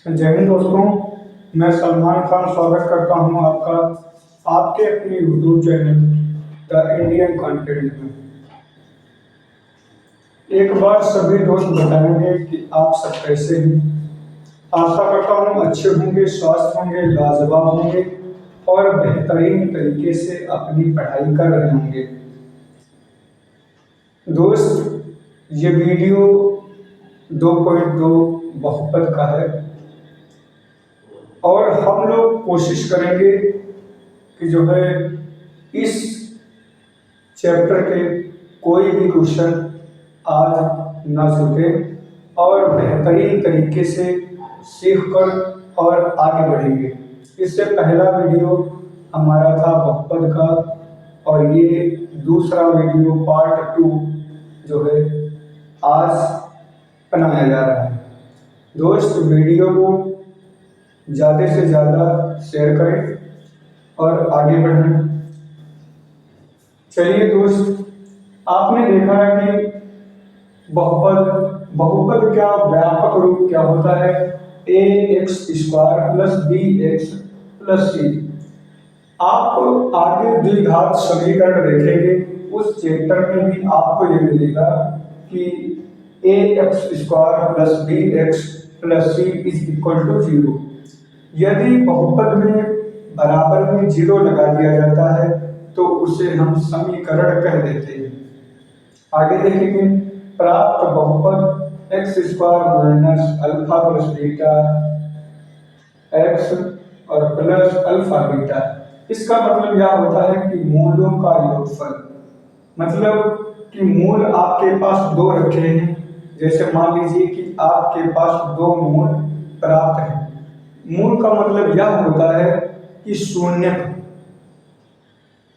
जय हिंद दोस्तों। मैं सलमान खान स्वागत करता हूं आपका आपके अपने YouTube channel the Indian content में। एक बार सभी दोस्त बताएंगे कि आप सब कैसे हैं। आशा करता हूं अच्छे होंगे, स्वस्थ होंगे, लाजवाब होंगे और बेहतरीन तरीके से अपनी पढ़ाई कर रहे होंगे। दोस्त, ये वीडियो 2.2 बहुपद का है और हम लोग कोशिश करेंगे कि जो है इस चैप्टर के कोई भी क्वेश्चन आज ना छूटे और बेहतरीन तरीके से सीख कर और आगे बढ़ेंगे। इससे पहला वीडियो हमारा था बहुपद का और ये दूसरा वीडियो पार्ट 2 जो है आज बनाया जा रहा है। दोस्त, वीडियो को ज़्यादा से ज़्यादा शेयर करें और आगे बढ़ें। चलिए दोस्त, आपने देखा है कि बहुपद क्या व्यापक रूप क्या होता है, ax² plus bx plus c। आप आगे द्विघात समीकरण देखेंगे, उस चैप्टर में भी आपको ये मिलेगा कि ax² plus bx plus c is equal to 0। यदि बहुपद में बराबर में 0 लगा दिया जाता है तो उसे हम समीकरण कह देते हैं। आगे देखेंगे, प्राप्त बहुपद x² minus alpha plus beta x और प्लस अल्फा बीटा। इसका मतलब यह होता है कि मूलों का योगफल, मतलब कि मूल आपके पास 2 रखे हैं। जैसे मान लीजिए कि आपके पास 2 मूल प्राप्त हैं। मूल का मतलब यह होता है कि शून्य।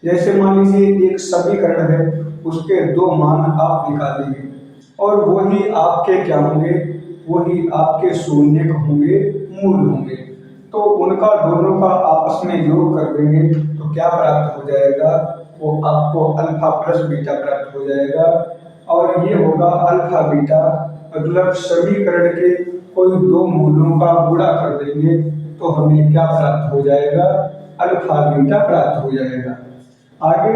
जैसे मान लीजिए एक समीकरण है, उसके 2 मान आप निकालेंगे और वही आपके क्या होंगे, वही आपके शून्य होंगे, मूल होंगे। तो उनका दोनों का आपस में योग कर देंगे तो क्या प्राप्त हो जाएगा, वो आपको अल्फा प्लस बीटा प्राप्त हो जाएगा। और ये होगा अल्फा बीटा, मतलब समीकरण के कोई 2 मूलों का गुणा कर देंगे तो हमें क्या प्राप्त हो जाएगा, अल्फा बीटा प्राप्त हो जाएगा। आगे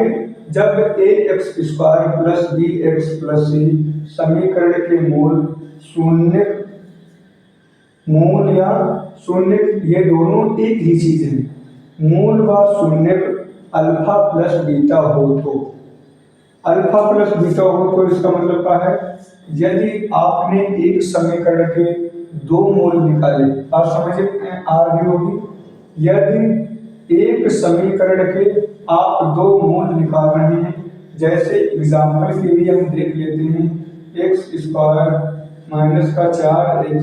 जब ax² plus bx plus c समीकरण के मूल या शून्य ये दोनों एक ही चीज है। मूल व शून्य अल्फा प्लस बीटा हो तो इसका मतलब क्या है, यदि आपने एक समीकरण के 2 मूल निकाले, आप समझ आ रही होगी। यदि एक समीकरण के आप 2 मूल निकाल रहे हैं, जैसे एग्जाम्पल के लिए हम देख लेते हैं x² माइनस का 4x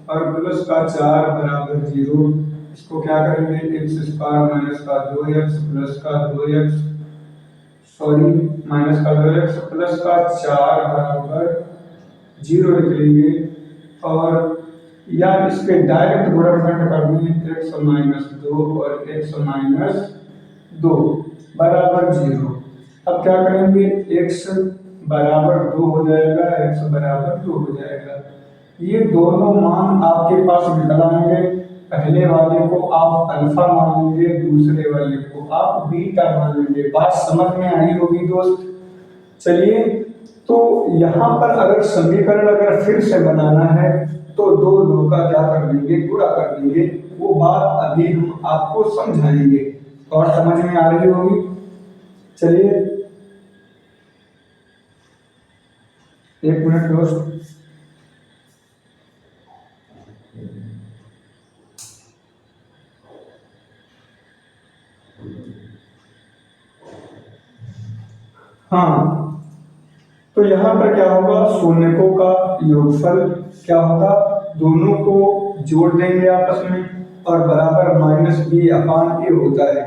और प्लस का 4 बराबर 0। इसको क्या करेंगे, x² माइनस का 2x प्लस का 2x माइनस का 2x प्लस का 4 बराबर 0 लिख लेंगे और या इसके डायरेक्ट गुणनखंड कर दें, x माइनस 2 और x माइनस 2 बराबर 0। अब क्या करेंगे, x बराबर 2 हो जाएगा, x बराबर 2 हो जाएगा। ये दोनों मान आपके पास निकल आएंगे। पहले वाले को आप अल्फा मान लेंगे, दूसरे वाले को आप बीटा मान लेंगे। बात समझ में आई होगी दोस्त। चलिए, तो यहाँ पर अगर समीकरण फिर से बनाना है तो 2 का क्या कर देंगे, गुणा कर देंगे। वो बात अभी हम आपको समझाएंगे और समझ में आ रही होगी। चलिए 1 मिनट दोस्त। हाँ, तो यहाँ पर क्या होगा, शून्यकों का योगफल क्या होगा, दोनों को जोड़ देंगे आपस में और बराबर माइनस b अपान a होता है।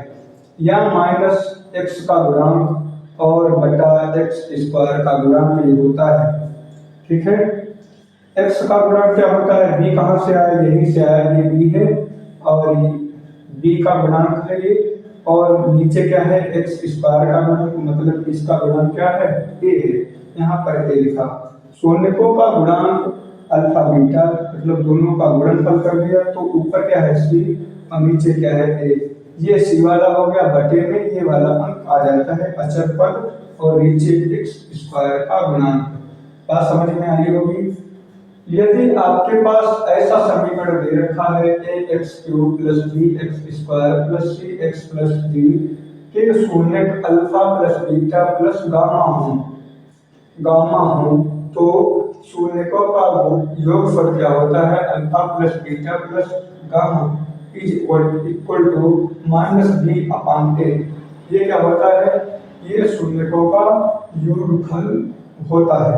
या माइनस x का गुणांक और बटा x² का गुणांक ये होता है। ठीक है, x का गुणांक क्या होता है, b कहाँ से आया, यहीं से आया, ये b है और b का गुणांक है ये, और नीचे क्या है, x² का गुणांक, मतलब इसका गुणांक क्या है, a है। यहाँ पर a लिखा। शून्यकों का गुणांक अल्फा बीटा, मतलब दोनों का गुणनफल कर दिया तो ऊपर क्या है सी और नीचे क्या है ए। ये सी वाला हो गया, बटे में ये वाला अंक आ जाता है अचर पद और नीचे एक्स स्क्वायर का गुणांक। बात समझ में आई होगी। यदि आपके पास ऐसा समीकरण दे रखा है a x cube plus b x square plus c x plus d के शून्य alpha plus beta plus gamma हो तो शून्यकों का योगफल क्या होता है alpha plus beta plus gamma is equal to minus b upon a. ये क्या होता है, ये शून्यकों का योगफल होता है।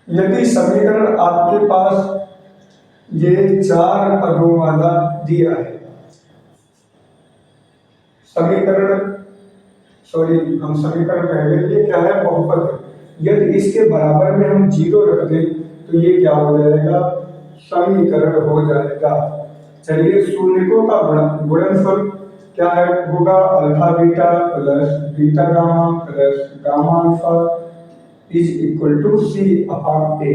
यदि समीकरण आपके पास ये 4 पदों वाला दिया है, हम समीकरण कह गए, ये क्या है बहुपद है। यदि इसके बराबर में हम 0 रख दें तो ये क्या हो जाएगा, समीकरण हो जाएगा। चलिए शून्यकों का गुणनफल क्या है होगा alpha beta plus beta gamma plus gamma alpha is equal to c upon a.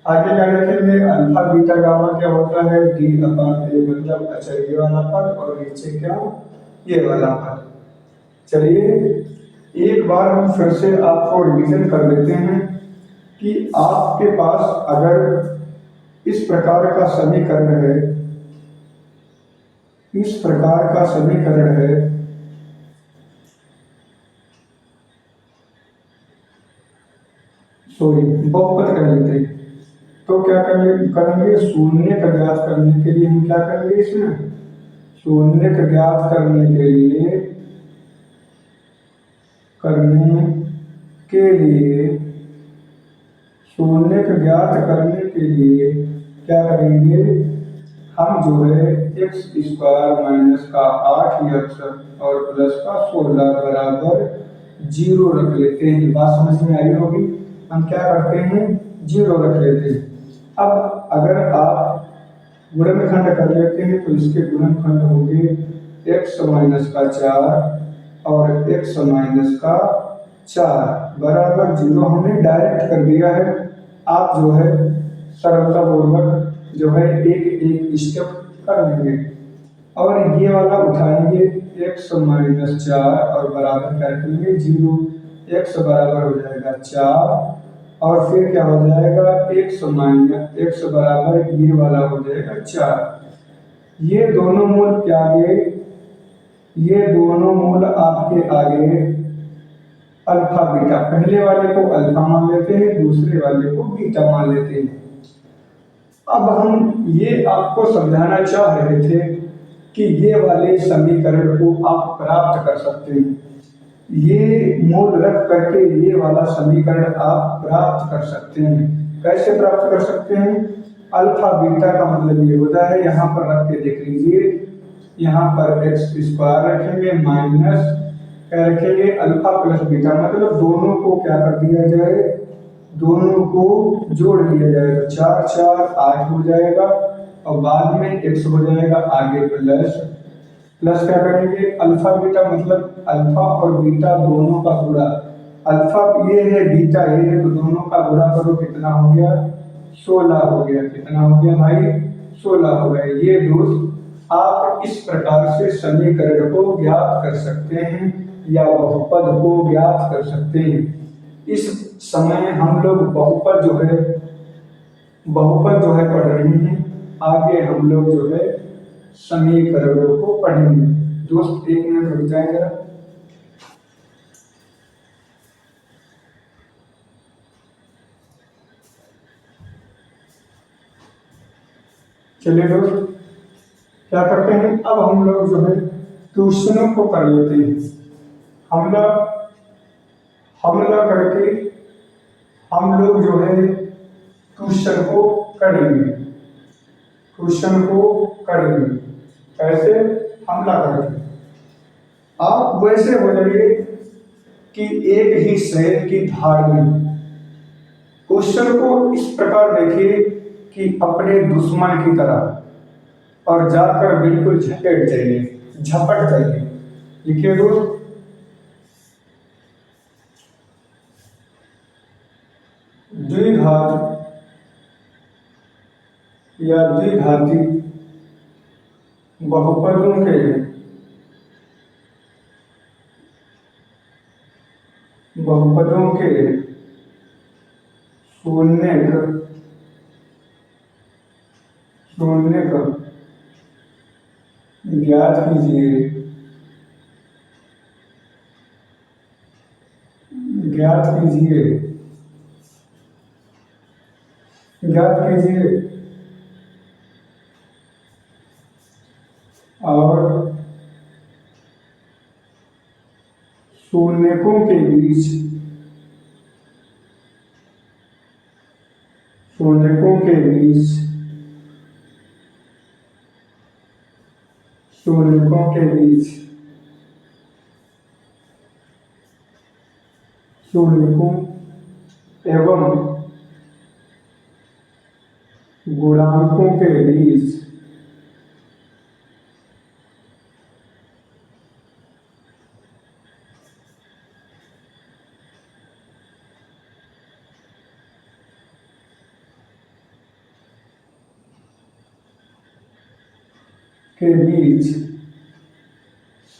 आगे क्या लिखेंगे, अल्फा बीटा गामा क्या होता है डी अपान ए, मतलब अच्छा ये वाला पद और नीचे क्या ये वाला पद। चलिए एक बार हम फिर से आपको रिवीजन कर देते हैं कि आपके पास अगर इस प्रकार का समीकरण है, इस प्रकार का समीकरण है बहुपद कर लेते हैं तो क्या करेंगे शून्य का ज्ञात करने के लिए हम क्या करेंगे, इसमें शून्य का ज्ञात करने के लिए शून्य का ज्ञात करने के लिए क्या करेंगे, हम जो है एक्स स्क्वायर माइनस का 8x और प्लस का 16 बराबर 0 रख लेते हैं। बात समझ में आई होगी। हम क्या करते हैं 0 रख लेते हैं। अब अगर आप गुणनखंड कर लेते हैं तो इसके गुणनखंड होंगे x माइनस का 4 और x माइनस का 4 बराबर 0। हमने डायरेक्ट कर दिया है। आप जो है सरलता पूर्वक जो है एक स्टेप कर लेंगे और ये वाला उठाएंगे x माइनस 4 और बराबर क्या रखेंगे 0। x बराबर हो जाएगा 4 और फिर क्या हो जाएगा x बराबर ये वाला हो जाएगा 4। ये दोनों मूल क्या आगे, ये दोनों मूल आपके आगे अल्फा बीटा, पहले वाले को अल्फा मान लेते हैं, दूसरे वाले को बीटा मान लेते हैं। अब हम ये आपको समझाना चाह रहे थे कि ये वाले समीकरण को आप प्राप्त कर सकते हैं। ये मूल रख करके ये वाला समीकरण आप प्राप्त कर सकते हैं। कैसे प्राप्त कर सकते हैं, अल्फा बीटा का मतलब ये होता है, यहाँ पर रख के देख लीजिए, यहाँ पर एक्स स्क्वायर रखेंगे माइनस क्या रखेंगे अल्फा प्लस बीटा, मतलब दोनों को क्या कर दिया जाए, दोनों को जोड़ दिया जाए तो 4 4 8 हो जाएगा और बाद में x हो जाएगा आगे प्लस क्या करेंगे अल्फा बीटा, मतलब अल्फा और बीटा दोनों का गुणा, अल्फा ये है बीटा ये है तो दोनों का गुणा करो कितना हो गया 16 हो गया। कितना हो गया भाई 16 हो गया। ये दोस्त आप इस प्रकार से समीकरण को ज्ञात कर सकते हैं या बहुपद को ज्ञात कर सकते हैं। इस समय हम लोग बहुपद जो है पढ़ रहे हैं, आगे हम लोग जो है समीकरणों को पढ़ेंगे। दोस्त 1 मिनट रुक जाए जरा। चलिए दोस्त क्या करते हैं, अब हम लोग जो है ट्यूशनों को कर लेते हैं। हमला करके हम लोग जो है ट्यूशन को करेंगे। कैसे, हमला करके आप वैसे हो जाइए कि एक ही शहर की धार में। क्वेश्चन को इस प्रकार देखिए कि अपने दुश्मन की तरह और जाकर बिल्कुल झपट जाइए। लिखिए दोस्त, द्विघात द्विघात या द्विघाती बहुपदों के शून्यक ज्ञात कीजिए। और शून्यकों के बीच शून्यकों एवं गुणांकों के बीच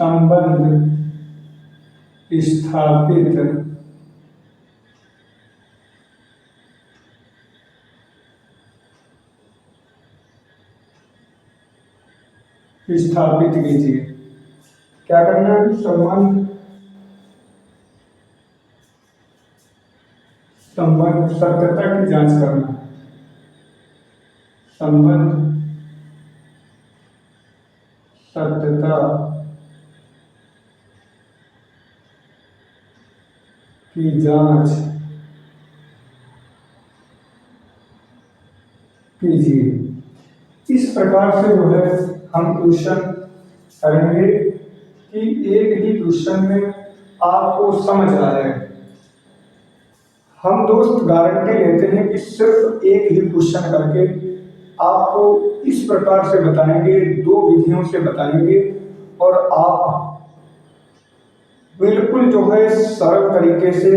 संबंध स्थापित कीजिए। क्या करना है? संबंध सत्यता की जांच करना है। संबंध सत्यता की जांच कीजिए। इस प्रकार से जो है हम क्वेश्चन करेंगे कि एक ही क्वेश्चन में आपको समझ आ जाए। हम दोस्त गारंटी लेते हैं कि सिर्फ एक ही क्वेश्चन करके आपको इस प्रकार से बताएंगे, 2 विधियों से बताएंगे और आप बिल्कुल जो है सरल तरीके से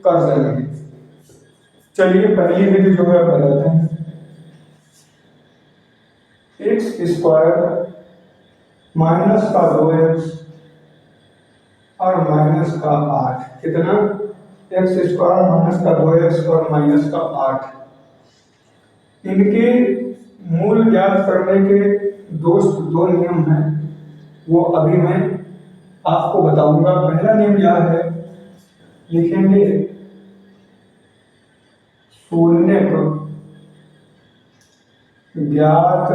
कर जाएंगे। चलिए पहली विधि जो है बताते हैं। x² माइनस का 2x और माइनस का 8। कितना? x² माइनस का 2x और माइनस का 8। इनके मूल ज्ञात करने के दोस्त 2 नियम हैं, वो अभी मैं आपको बताऊंगा। पहला नियम क्या है? लिखेंगे शून्यक ज्ञात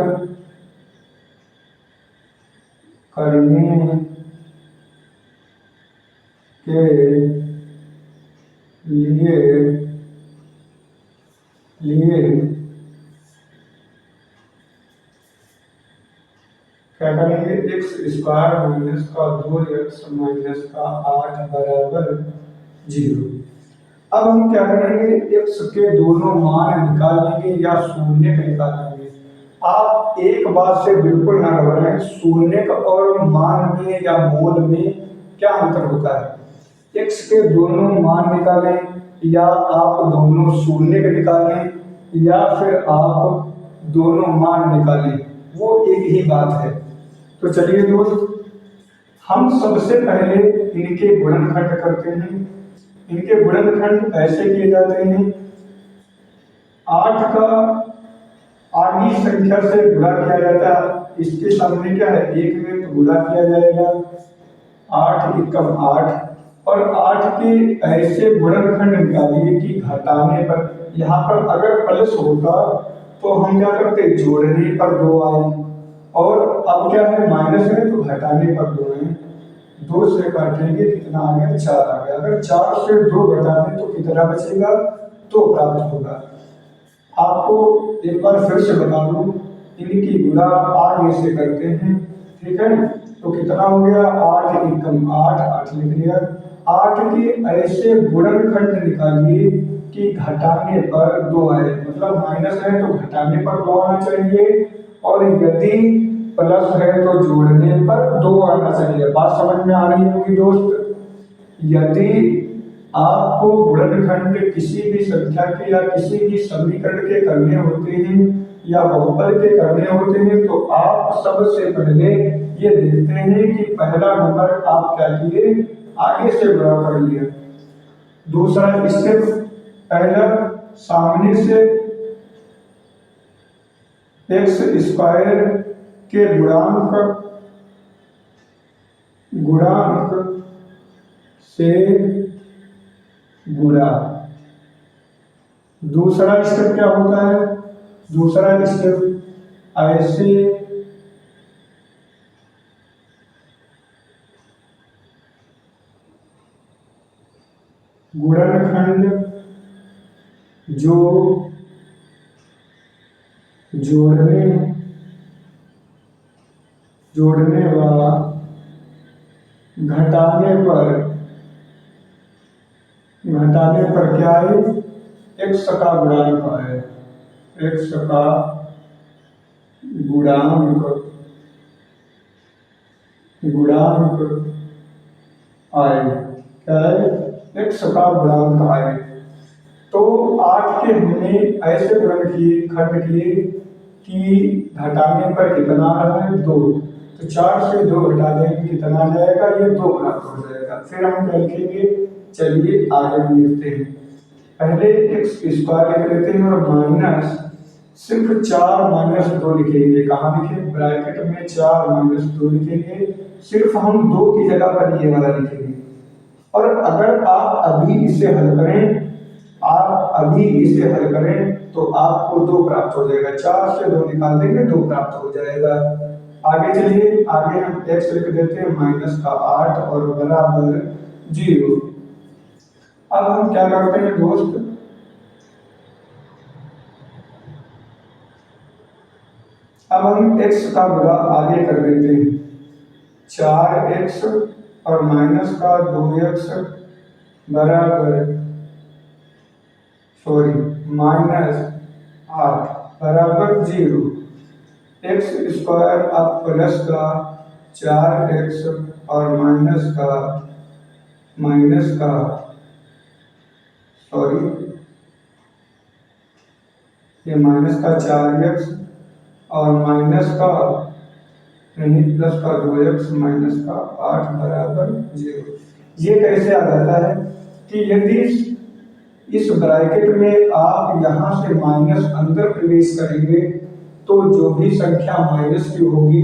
करने के लिए क्या करेंगे? x² माइनस का 2x माइनस का 8 बराबर 0। अब हम क्या करेंगे? x के दोनों मान निकाल लेंगे या शून्य निकाल लेंगे। आप एक बात से बिल्कुल ना घबराएं, शून्य और मान में या मोल में क्या अंतर होता है। x के दोनों मान निकालें या आप दोनों शून्य निकालें या फिर आप दोनों मान निकालें, वो एक ही बात है। तो चलिए दोस्त, हम सबसे पहले इनके गुणनखंड करते हैं। इनके गुणनखंड ऐसे किए जाते हैं, 8 का आधी संख्या से गुणा किया जाता है। इसके सामने क्या है? 1 में तो गुणा किया जाएगा, 8 एकम 8। और 8 के ऐसे गुणनखंड निकालिए कि घटाने पर, यहाँ पर अगर प्लस होता तो हम क्या करते? जोड़ने पर 2 आए, और अब क्या है? माइनस है तो घटाने पर 2 है। 2 से काटेंगे कितना आ गया? 4 आ गया। अगर 4 से 2 घटा दें तो कितना बचेगा? 2 प्राप्त होगा। आपको एक बार फिर से बता दूं, इनकी गुणा 8 से करते हैं, ठीक है? तो कितना हो गया? 8 एकम 8, 8 लिख लिया। 8 के ऐसे गुणनखंड निकालिए कि घटाने पर 2 आए, मतलब माइनस है तो घटाने पर 2 आना चाहिए, और यदि प्लस है तो जोड़ने पर 2 आना चाहिए। बात समझ में आ रही होगी दोस्त? यदि आपको गुणनखंड किसी भी संख्या के या किसी भी समीकरण के करने होते हैं या बहुपद के करने होते हैं तो आप सबसे पहले ये देखते हैं कि पहला नंबर आप क्या किए, आगे से बड़ा कर लिया। दूसरा स्टेप, पहला सामने से एक्स स्क्वायर के गुणांक से गुणा। दूसरा स्टेप क्या होता है, दूसरा स्टेप ऐसे गुणनखंड जो जोड़ने व घटाने पर क्या है, एक्स का गुणांक है, एक्स का गुणांक आए, क्या है, एक्स का गुणांक आए। तो 8 के हमने ऐसे खंड किए कि घटाने पर कितना आ रहा है, 2। तो 4 से 2 घटा देंगे, कितना आ जाएगा, ये 2 प्राप्त हो जाएगा। फिर हम क्या लिखेंगे, चलिए आगे लिखते हैं। पहले एक्स स्क्वायर लिख लेते हैं और माइनस सिर्फ 4 माइनस 2 लिखेंगे। कहाँ लिखे, ब्रैकेट में 4 माइनस 2 लिखेंगे। सिर्फ हम 2 की जगह पर ये वाला लिखेंगे। और अगर आप अभी इसे हल करें तो आपको 2 प्राप्त हो जाएगा। 4 से 2 निकाल देंगे, 2 प्राप्त हो जाएगा। आगे चलिए, आगे हम x लिख देते हैं -8 और बराबर 0। अब हम क्या करते हैं दोस्त, अब हम x का गुणा आगे कर देते हैं। 4x और माइनस का 2x बराबर -8 बराबर 0। एक्स स्क्वायर अब प्लस का 4x और ये माइनस का 4x और प्लस का 2x माइनस का 8 बराबर 0। ये कैसे आ जाता है कि यदि इस ब्रैकेट में आप यहाँ से माइनस अंदर प्रवेश करेंगे तो जो भी संख्या माइनस की होगी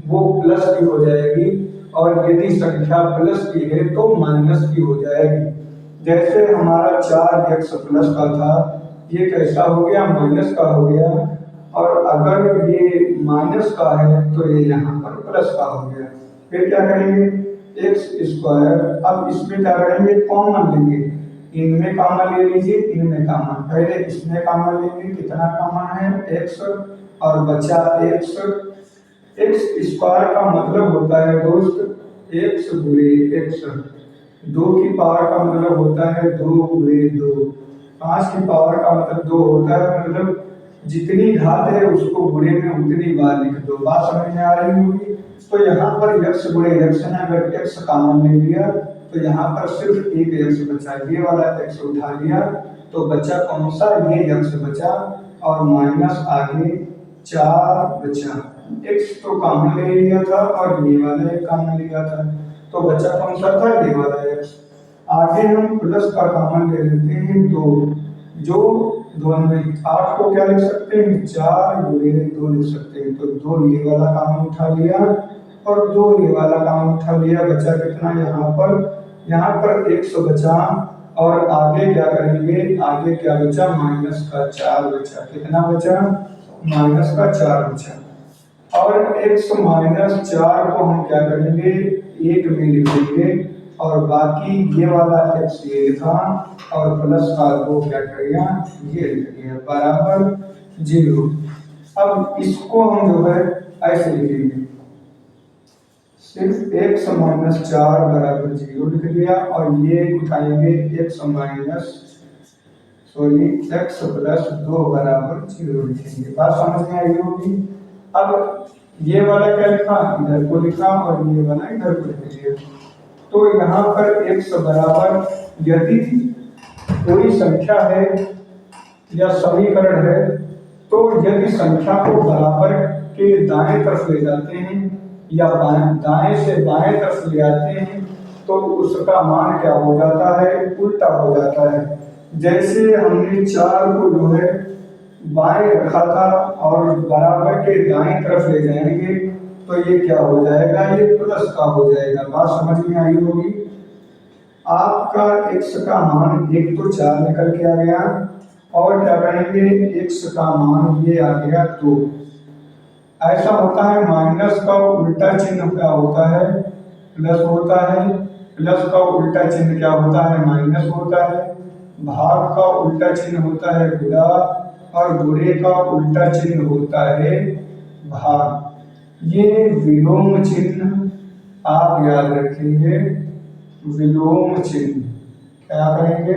वो प्लस की हो जाएगी, और यदि संख्या प्लस की है तो माइनस की हो जाएगी। जैसे हमारा 4x प्लस का था, ये कैसा हो गया, माइनस का हो गया। और अगर ये माइनस का है तो ये यहाँ पर प्लस का हो गया। फिर क्या करेंगे, एक्स स्क्वायर, अब इसमें क्या करेंगे, कॉमन लेंगे। इनमें कॉमन ले लीजिए, इनमें कॉमन, पहले इसमें कॉमन लेंगे। कितना कॉमन है, एक्स और बचा एक्स। एक्स स्क्वायर का मतलब होता है दोस्त एक्स गुणे एक्स। 2 की पावर का मतलब होता है 2 गुणे 2। 5 की पावर का मतलब 2 होता है, मतलब जितनी घात है उसको गुणे में उतनी बार लिख दो। बात समझ में आ रही होगी। तो यहाँ पर एक्स गुणे एक्स है, अगर एक्स कॉमन ले लिया तो यहाँ पर सिर्फ एक एक्स बचा, ये वाला एक्स उठा लिया तो बचा कौन सा, ये एक्स बचा, और माइनस आगे 4 बचा। एक्स तो कॉमन ले लिया था और ये वाला एक कॉमन लिया था, तो बचा कौन सा था, ये वाला एक्स। आगे हम प्लस का कॉमन ले लेते हैं 2, जो दोनों में 8 को क्या लिख सकते हैं, 4 गुणे 2 लिख सकते हैं। तो 2 ये वाला कॉमन उठा लिया और 2 ये वाला कॉमन उठा लिया। बचा कितना, यहाँ पर 100 बचा, और आगे क्या करेंगे, आगे क्या बचा, माइनस का 4 बचा। कितना बचा, माइनस का 4 बचा। और x माइनस 4 को हम क्या करेंगे, 1 में लिख देंगे, और बाकी ये वाला x ये लिखा और प्लस का 2 क्या करेगा, ये लिख दिया, बराबर 0। अब इसको हम जो है ऐसे लिखेंगे, सिर्फ x माइनस 4 बराबर 0 लिख दिया, और ये उठाएंगे x प्लस 2 बराबर 0 लिखेंगे। बात समझ में आई होगी। अब ये वाला क्या लिखा, इधर को लिखा, और ये वाला इधर को लिख दिया। तो यहाँ पर x बराबर, यदि कोई संख्या है या समीकरण है तो यदि संख्या को बराबर के दाएं तरफ ले जाते हैं या दाएं से बाएं तरफ ले आते हैं तो उसका मान क्या हो जाता है, उल्टा हो जाता है। जैसे हमने 4 को जो है बाएं रखा था और बराबर के दाएं तरफ ले जाएंगे तो ये क्या हो जाएगा, ये प्लस का हो जाएगा। बात समझ में आई होगी। आपका x का मान 1 तो 4 निकल के आ गया और क्या करेंगे, x का मान ये आ गया 2। ऐसा होता है, माइनस का उल्टा चिन्ह क्या होता है, प्लस होता है। प्लस का उल्टा चिन्ह क्या होता है, माइनस होता है। भाग का उल्टा चिन्ह होता है गुणा और गुणे का उल्टा चिन्ह होता है भाग। ये विलोम चिन्ह आप याद रखेंगे, विलोम चिन्ह। क्या करेंगे,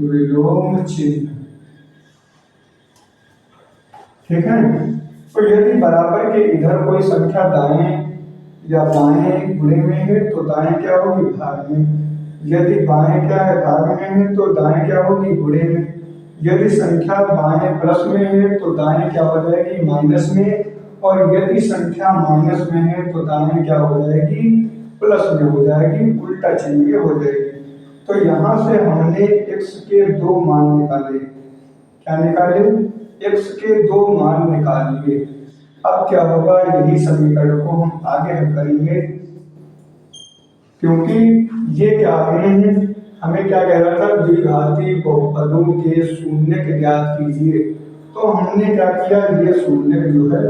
विलोम चिन्ह। ठीक है। तो यदि बराबर के इधर कोई संख्या दाएं या बाएं गुणे में है तो दाएं क्या होगी, भाग में। यदि बाएं क्या है, भाग में है तो दाएं क्या होगी, गुणे में। यदि संख्या बाएं प्लस में है तो दाएं क्या हो जाएगी, माइनस में। और यदि संख्या माइनस में है तो दाएं क्या हो जाएगी, प्लस में हो जाएगी, उल्टा चिन्ह हो जाएगी। तो यहाँ से हमने x के 2 मान निकाले। क्या निकाले, x के 2 मान निकाल लिए। अब क्या होगा, यही समीकरण को हम आगे करेंगे, क्योंकि ये क्या कह रहे हैं, हमें क्या कह रहा था, द्विघाती बहुपदों के शून्य ज्ञात कीजिए। तो हमने क्या किया, ये शून्य जो है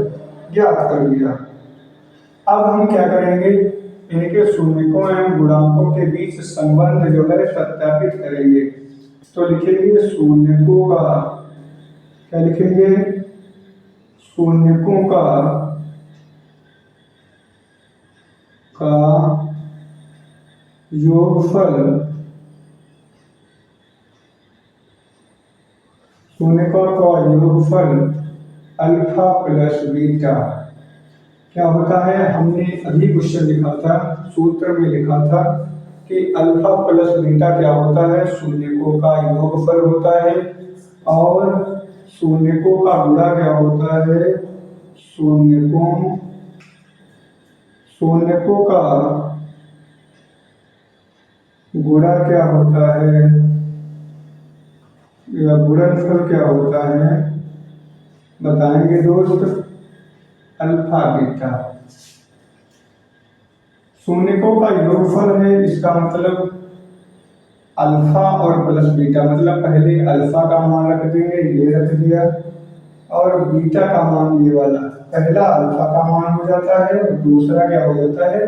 ज्ञात कर लिया। अब हम क्या करेंगे, इनके शून्यकों एवं गुणांकों के बीच संबंध जो है सत्यापित करेंगे। तो लिखेंगे शून्यकों का, क्या लिखेंगे, शून्यकों का योगफल, शून्यकों का योगफल अल्फा प्लस बीटा क्या होता है। हमने अभी क्वेश्चन लिखा था, सूत्र में लिखा था कि अल्फा प्लस बीटा क्या होता है, शून्यकों का योगफल होता है। और शून्यकों का गुणा क्या होता है, शून्यकों का गुणा क्या होता है या गुणनफल क्या होता है, बताएंगे दोस्त, अल्फा बीटा। शून्यकों का योगफल है, इसका मतलब अल्फा और प्लस बीटा, मतलब पहले अल्फा का मान रख देंगे, ये रख दिया, और बीटा का मान ये वाला। पहला अल्फा का मान हो जाता है और दूसरा क्या हो जाता है,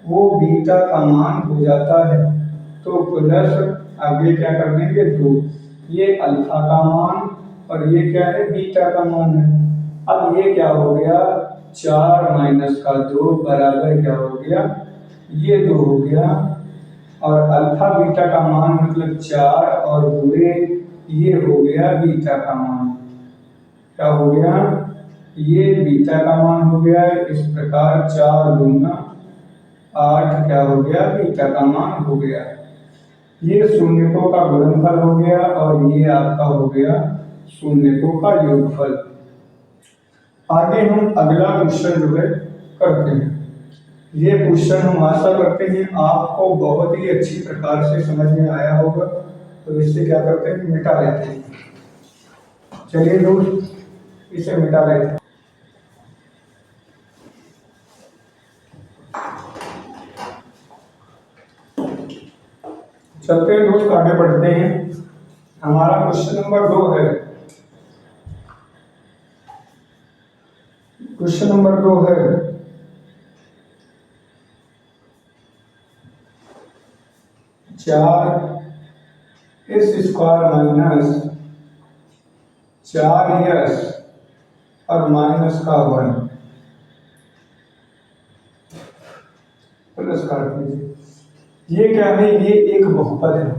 वो बीटा का मान हो जाता है। तो प्लस आगे क्या कर देंगे 2, ये अल्फा का मान और ये क्या है, बीटा का मान है। अब ये क्या हो गया, 4 माइनस का 2 बराबर क्या हो गया, ये 2 हो गया। और अल्फा बीटा का मान मतलब 4 और गुणे ये हो गया बीटा का मान। क्या हो गया, ये बीटा का मान हो गया। इस प्रकार 4 दूना 8 क्या हो गया, बीटा का मान हो गया। ये शून्यकों का गुणनफल हो गया और ये आपका हो गया शून्यकों का योगफल। आगे हम अगला क्वेश्चन जो है करते हैं। ये क्वेश्चन हम आशा करते हैं आपको बहुत ही अच्छी प्रकार से समझ में आया होगा। तो इससे क्या करते हैं, मिटा लेते हैं। चलिए दोस्त, इसे मिटा लेते हैं। चलते हैं दोस्त, आगे बढ़ते हैं। हमारा क्वेश्चन नंबर 2 है। क्वेश्चन नंबर 2 है, चार एस स्क्वायर माइनस 4s और माइनस का 1 प्लस काट लीजिए। ये क्या है, ये एक बहुपद है।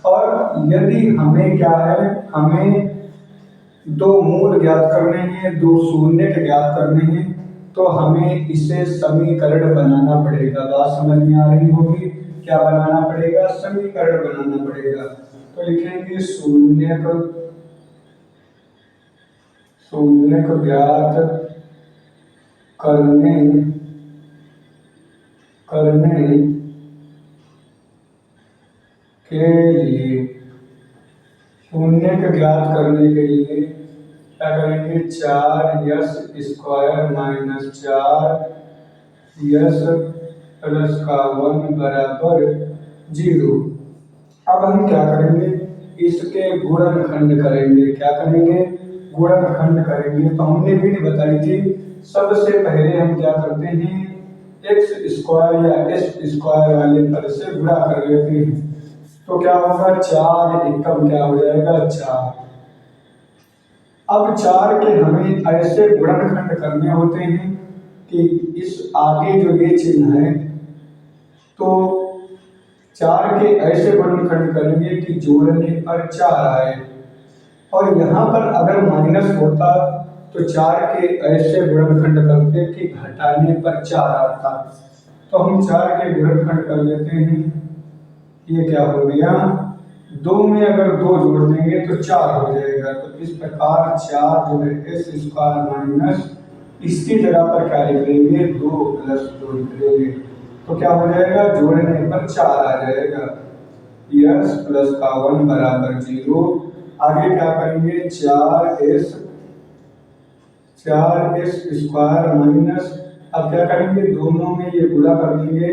और यदि हमें क्या है, हमें 2 मूल ज्ञात करने हैं, 2 शून्य ज्ञात करने हैं, तो हमें इसे समीकरण बनाना पड़ेगा। बात समझ में आ रही होगी। क्या बनाना पड़ेगा, समीकरण बनाना पड़ेगा। तो लिखेंगे शून्य को ज्ञात करने के लिए, शून्य को ज्ञात करने के लिए क्या करेंगे, 4s² माइनस 4s प्लस का 1 बराबर 0। अब हम क्या करेंगे, इसके गुणनखंड करेंगे। क्या करेंगे, गुणनखंड करेंगे। तो हमने भी बताई थी, सबसे पहले हम क्या करते हैं, x² या s² वाले पद से गुणा कर लेते हैं। तो क्या होगा, 4 एकम क्या हो जाएगा, 4। अब 4 के हमें ऐसे गुणनखंड करने होते हैं कि इस आगे जो ये चिन्ह है, तो 4 के ऐसे गुणनखंड करेंगे कि जोड़ने पर 4 आए, और यहाँ पर अगर माइनस होता तो 4 के ऐसे गुणनखंड करते कि घटाने पर 4 आता। तो हम 4 के गुणनखंड कर लेते हैं। ये क्या हो गया, 2 में अगर 2 जोड़ देंगे तो 4 हो जाएगा। तो इस प्रकार 4 जो है s² माइनस, इसकी जगह पर क्या लिख लेंगे, 2 + 2 लिख लेंगे। तो क्या हो जाएगा, जोड़ने पर 4 आ जाएगा, s प्लस का 1 बराबर 0। आगे क्या करेंगे, 4s² माइनस, अब क्या करेंगे, दोनों में ये गुणा कर देंगे।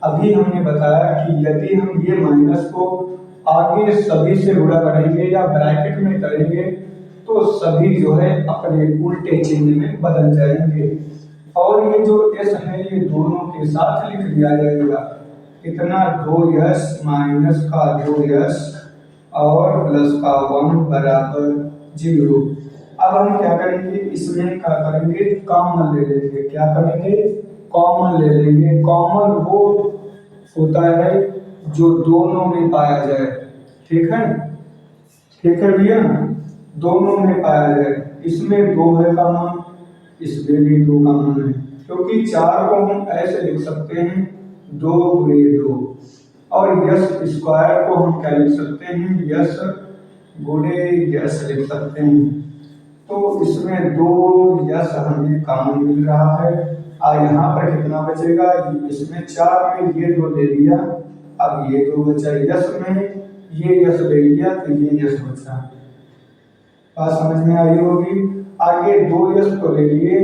अभी हमने बताया कि यदि हम ये माइनस को आगे सभी से गुणा करेंगे या ब्रैकेट में करेंगे तो सभी जो है अपने उल्टे चिन्ह में बदल जाएंगे, और ये जो s है ये दोनों के साथ लिख दिया जाएगा। कितना, 2s माइनस का 2s और प्लस का 1 बराबर 0। अब हम क्या करेंगे, इसमें क्या करेंगे, कॉमन ले लेंगे। क्या करेंगे, कॉमन ले लेंगे। कॉमन वो होता है जो दोनों में पाया जाए। ठीक है, ठीक है भैया, दोनों में पाया जाए। इसमें 2 है कॉमन, इसमें भी 2 कॉमन है, क्योंकि 4 को हम ऐसे लिख सकते हैं 2 × 2, और s² को हम क्या लिख सकते हैं, s × s लिख सकते हैं। तो इसमें 2s हमें कॉमन मिल रहा है। यहाँ पर कितना बचेगा, इसमें 4 में ये 2 ले लिया, अब ये 2 बचा, s में ये s ले लिया तो ये s बचा। बात समझ में आई होगी। आगे 2s को ले लिए,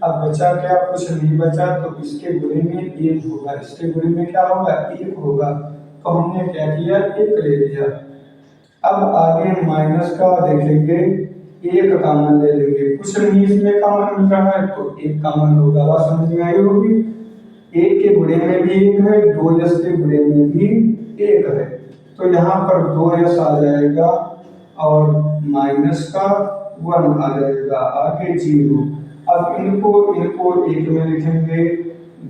अब बचा क्या, कुछ नहीं बचा, तो इसके गुणे में 1 होगा, इसके गुणे में क्या होगा, 1 होगा। तो हमने क्या किया, 1 ले लिया। अब आगे माइनस का देखेंगे, 1 कॉमन ले लेंगे, कुछ नहीं इसमें कॉमन मिल रहा है तो 1 कॉमन होगा। बात समझ में आई होगी। 1 के गुणे में भी 1 है, 2s के गुणे में भी 1 है, तो यहाँ पर 2s आ जाएगा और माइनस का 1 आ जाएगा, आगे 0। अब इनको 1 में लिखेंगे,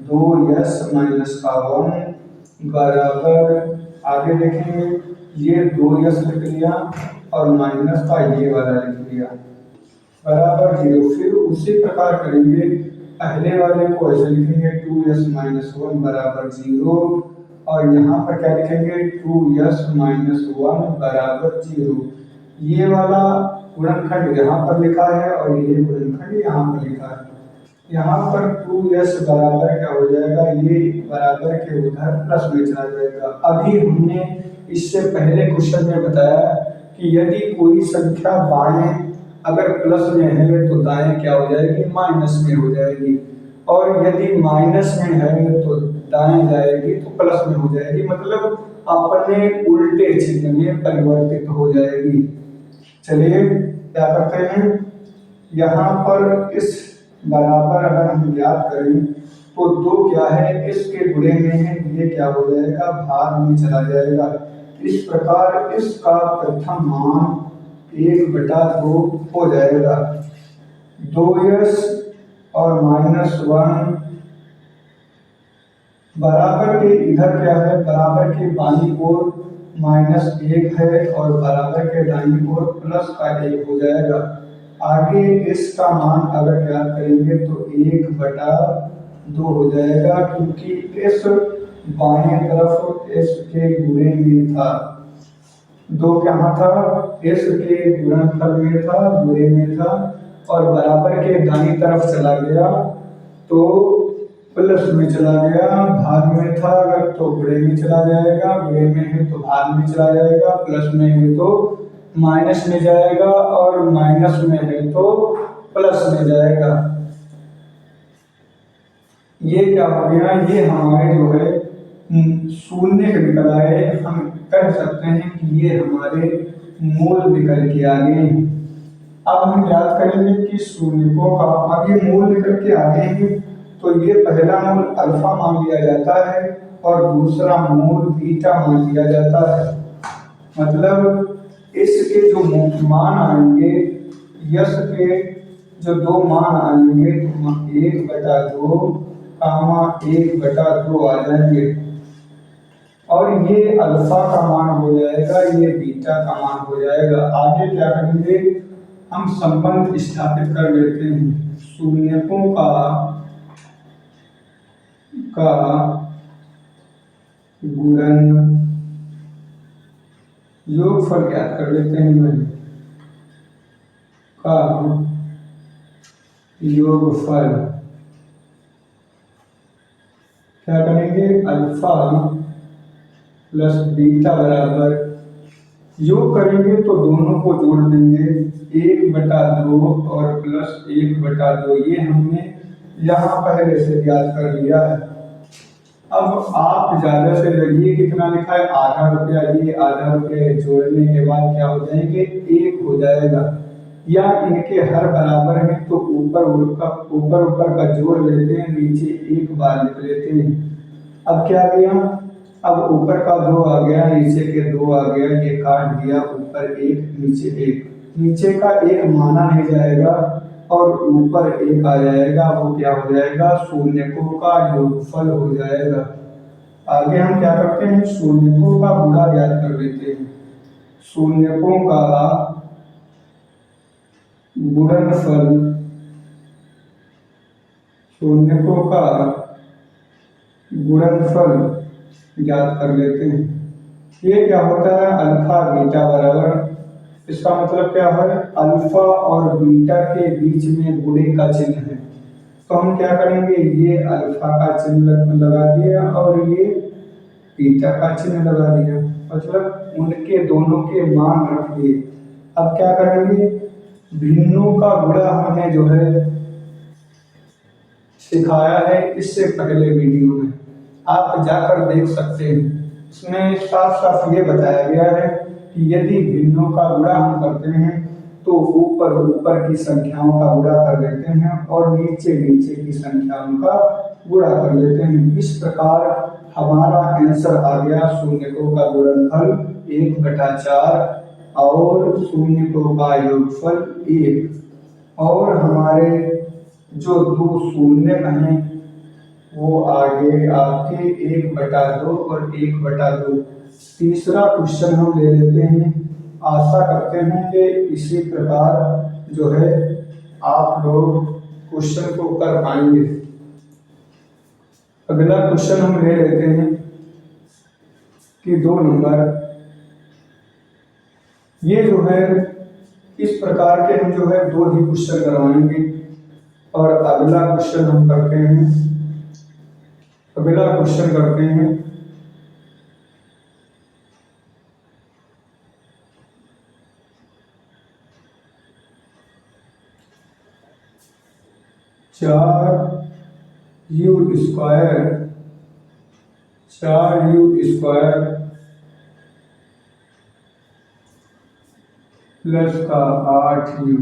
2s माइनस का 1 बराबर, आगे देखेंगे ये 2s लिख लिया और माइनस का ये वाला लिख लिया बराबर 0। फिर उसी प्रकार करेंगे, पहले वाले को ऐसे लिखेंगे 2s माइनस 1 बराबर 0, और यहाँ पर क्या लिखेंगे, 2s माइनस 1 बराबर 0। ये वाला गुणनखंड यहाँ पर लिखा है और ये गुणनखंड यहाँ पर लिखा है। यहाँ पर 2s बराबर क्या हो जाएगा, ये बराबर के उधर प्लस में चला जाएगा। अभी हमने इससे पहले क्वेश्चन में बताया कि यदि कोई संख्या बाएं अगर प्लस में है तो दाएं क्या हो जाएगी, माइनस में हो जाएगी, और यदि माइनस में है तो दाएं जाएगी तो प्लस में हो जाएगी, मतलब अपने उल्टे चिन्ह में परिवर्तित हो जाएगी। चलिए क्या करते हैं, यहाँ पर इस बराबर अगर हम याद करें तो 2 क्या है, इसके गुणे में है, ये क्या हो जाएगा, भाग में चला जाएगा। इस प्रकार इसका प्रथम मान 1/2 हो जाएगा। 2s और -1 बराबर के इधर क्या है, बराबर के बाईं ओर -1 है और बराबर के दाईं ओर प्लस का 1 हो जाएगा। आगे इसका मान अगर याद करेंगे तो 1/2 हो जाएगा, क्योंकि इस बाएं तरफ एस के गुणे में था। दो कहाँ था? एस के गुणनफल में था, गुणे में था, और बराबर के दाईं तरफ चला गया तो प्लस में चला गया, भाग में था अगर तो गुणे में चला जाएगा, गुणे में है तो भाग में चला जाएगा, प्लस में है तो माइनस में जाएगा, और माइनस में है तो प्लस में जाएगा। ये क्या हो गया? ये हमारे जो है शून्य निकल आए। हम कह सकते हैं कि ये हमारे मूल निकल के आ गए हैं। अब हम याद करेंगे कि शून्यकों का, अब ये मूल निकल के आ गए हैं तो ये पहला मूल अल्फा मान लिया जाता है और दूसरा मूल बीटा मान लिया जाता है। मतलब इसके जो मान आएंगे, यश के जो दो मान आएंगे तो 1/2 कामा 1/2 आ जाएंगे, और ये अल्फा का मान हो जाएगा, ये बीटा का मान हो जाएगा। आगे क्या करेंगे? हम संबंध स्थापित कर लेते हैं। शून्यकों का गुणन योगफल ज्ञात कर लेते हैं। का योगफल क्या करेंगे? अल्फा प्लस बीटा बराबर, योग करेंगे तो दोनों को जोड़ देंगे, 1/2 और प्लस 1/2। ये हमने यहाँ पहले से याद कर लिया है। अब आप ज्यादा से ये कितना लिखा है? आधा रुपया। ये आधा रुपया जोड़ने के बाद क्या हो जाएंगे? 1 हो जाएगा। या इनके हर बराबर है तो ऊपर का जोड़ लेते हैं, नीचे एक बार लिख लेते हैं। अब क्या गया? अब ऊपर का 2 आ गया, नीचे के 2 आ गया, ये काट दिया, ऊपर 1 नीचे 1। नीचे का 1 माना नहीं जाएगा और ऊपर 1 आ जाएगा, वो क्या हो जाएगा? शून्यकों का योगफल हो जाएगा। आगे हम क्या करते हैं? शून्यकों का गुणा ज्ञात कर लेते हैं। शून्यकों का गुणनफल, शून्यकों का गुणनफल ज्ञात कर लेते हैं। ये क्या होता है? अल्फा बीटा बराबर, इसका मतलब क्या है? अल्फा और बीटा के बीच में गुणे का चिन्ह है, तो हम क्या करेंगे? ये अल्फा का चिन्ह लगा दिया और ये बीटा का चिन्ह लगा दिया, मतलब उनके दोनों के मान रख दिए। अब क्या करेंगे? भिन्नों का गुणा हमने जो है सिखाया है इससे पहले वीडियो में, आप जाकर देख सकते हैं। इसमें साफ साफ ये बताया गया है कि यदि भिन्नों का गुणा हम करते हैं तो ऊपर की संख्याओं का गुणा कर लेते हैं और नीचे की संख्याओं का गुणा कर लेते हैं। इस प्रकार हमारा आंसर आ गया शून्यकों का गुणनफल 1/4 और शून्यकों का योगफल 1, और हमारे जो दो शून्य हैं वो आगे आपके 1/2 और 1/2। तीसरा क्वेश्चन हम ले लेते हैं। आशा करते हैं कि इसी प्रकार जो है आप लोग क्वेश्चन को कर पाएंगे। अगला क्वेश्चन हम ले लेते हैं कि 2 नंबर, ये जो है इस प्रकार के हम जो है 2 ही क्वेश्चन करवाएंगे। और अगला क्वेश्चन हम करते हैं, अगला क्वेश्चन करते हैं 4u² प्लस का 8u।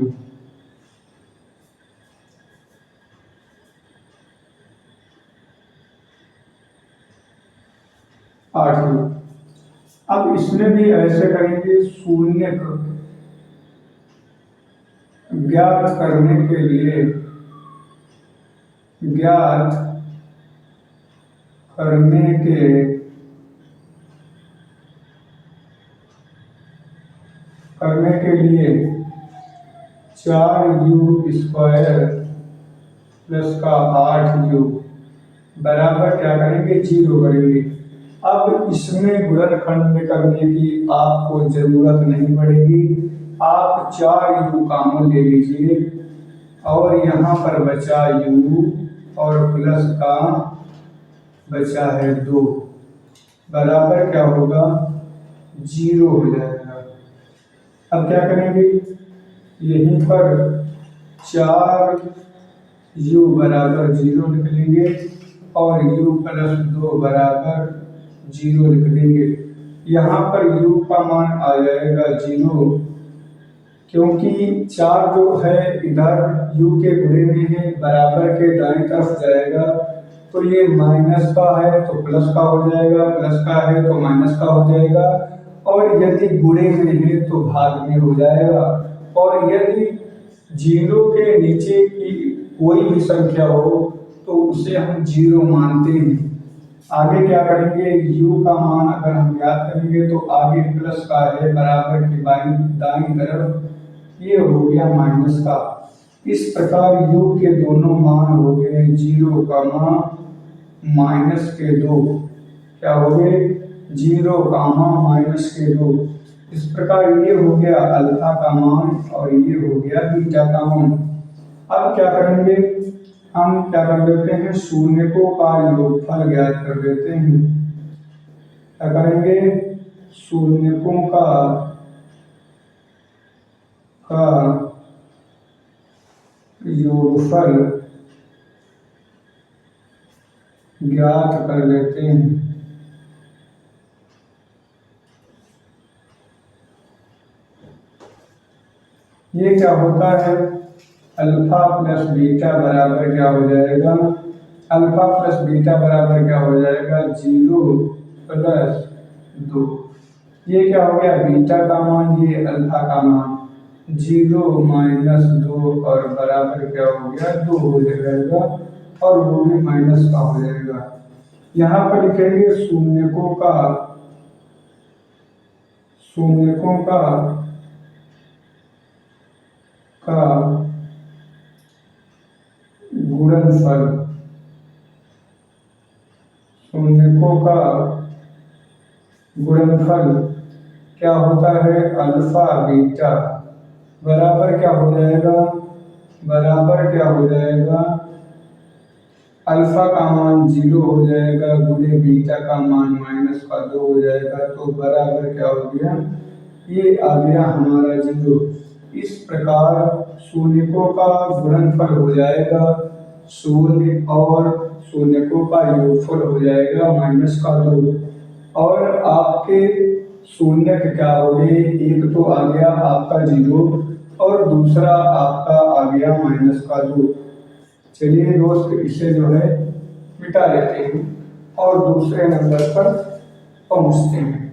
अब इसमें भी ऐसे करेंगे, शून्य ज्ञात करने के लिए, ज्ञात करने के लिए 4u² प्लस का 8u बराबर क्या करेंगे, 0 करेंगे। अब इसमें गुणनखंड करने की आपको जरूरत नहीं पड़ेगी। आप 4u कॉमन ले लीजिए और यहाँ पर बचा u और प्लस का बचा है 2, बराबर क्या होगा, 0 हो जाएगा। अब क्या करेंगे, यहीं पर 4u बराबर 0 लिख लेंगे और u प्लस 2 बराबर 0 लिख देंगे। यहाँ पर u का मान आ जाएगा 0, क्योंकि 4 जो है इधर u के गुणे में है, बराबर के दाईं तरफ जाएगा तो ये माइनस का है तो प्लस का हो जाएगा, प्लस का है तो माइनस का हो जाएगा, और यदि गुणे में है तो भाग में हो जाएगा। और यदि 0 के नीचे की कोई भी संख्या हो तो उसे हम 0 मानते हैं। आगे क्या करेंगे, u का मान अगर हम याद करेंगे तो आगे प्लस का है, बराबर की दाईं तरफ ये हो गया माइनस का। इस प्रकार u के दोनों मान हो गए 0 का मान माइनस के 2, क्या हो गए, 0 का मान माइनस के 2। इस प्रकार ये हो गया अल्फा का मान और ये हो गया बीटा का मान। अब क्या करेंगे, हम क्या कर देते हैं, शून्यकों का योगफल ज्ञात कर देते हैं। क्या करेंगे, शून्यकों का योगफल ज्ञात कर लेते हैं। ये क्या होता है, अल्फा प्लस बीटा बराबर क्या हो जाएगा, अल्फा प्लस बीटा बराबर क्या हो जाएगा, 0 प्लस 2। ये क्या हो गया, बीटा का मान, ये अल्फा का मान, 0 माइनस 2 और बराबर क्या हो गया, 2 हो जाएगा और वो भी माइनस का हो जाएगा। यहाँ पर लिखेंगे शून्यकों का गुणनफल, शून्यकों का गुणनफल क्या होता है, अल्फा बीटा बराबर क्या हो जाएगा, बराबर क्या हो जाएगा, अल्फा का मान 0 हो जाएगा गुणे बीटा का मान माइनस का 2 हो जाएगा, तो बराबर क्या हो गया, ये आ गया हमारा 0। इस प्रकार शून्यकों का गुणनफल हो जाएगा 0 और शून्यकों का योगफल हो जाएगा माइनस का 2। और आपके शून्यक क्या हो गए, एक तो आ गया आपका 0 और दूसरा आपका आ गया माइनस का 2। चलिए दोस्त, इसे जो है मिटा लेते हैं और दूसरे नंबर पर पहुंचते हैं।